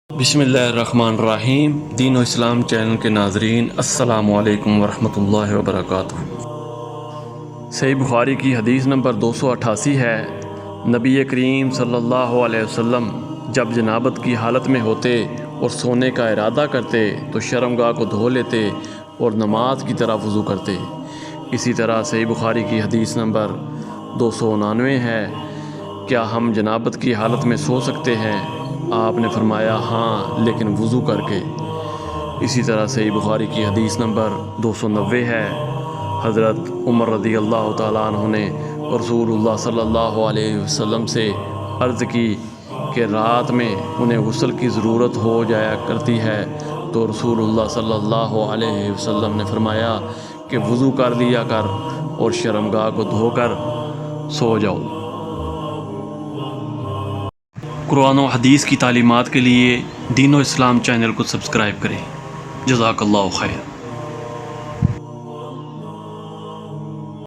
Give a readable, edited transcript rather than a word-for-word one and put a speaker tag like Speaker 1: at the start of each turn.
Speaker 1: بسم اللہ الرحمن الرحیم۔ دین و اسلام چینل کے ناظرین، السلام علیکم ورحمۃ اللہ وبرکاتہ۔ صحیح بخاری کی حدیث نمبر 288 ہے، نبی کریم صلی اللہ علیہ وسلم جب جنابت کی حالت میں ہوتے اور سونے کا ارادہ کرتے تو شرمگاہ کو دھو لیتے اور نماز کی طرح وضو کرتے۔ اسی طرح صحیح بخاری کی حدیث نمبر 299 ہے، کیا ہم جنابت کی حالت میں سو سکتے ہیں؟ آپ نے فرمایا ہاں، لیکن وضو کر کے۔ اسی طرح صحیح بخاری کی حدیث نمبر 290 ہے، حضرت عمر رضی اللہ تعالیٰ عنہ نے رسول اللہ صلی اللہ علیہ وسلم سے عرض کی کہ رات میں انہیں غسل کی ضرورت ہو جایا کرتی ہے، تو رسول اللہ صلی اللہ علیہ وسلم نے فرمایا کہ وضو کر لیا کر اور شرمگاہ کو دھو کر سو جاؤ۔ قرآن و حدیث کی تعلیمات کے لیے دین و اسلام چینل کو سبسکرائب کریں۔ جزاک اللہ خیر۔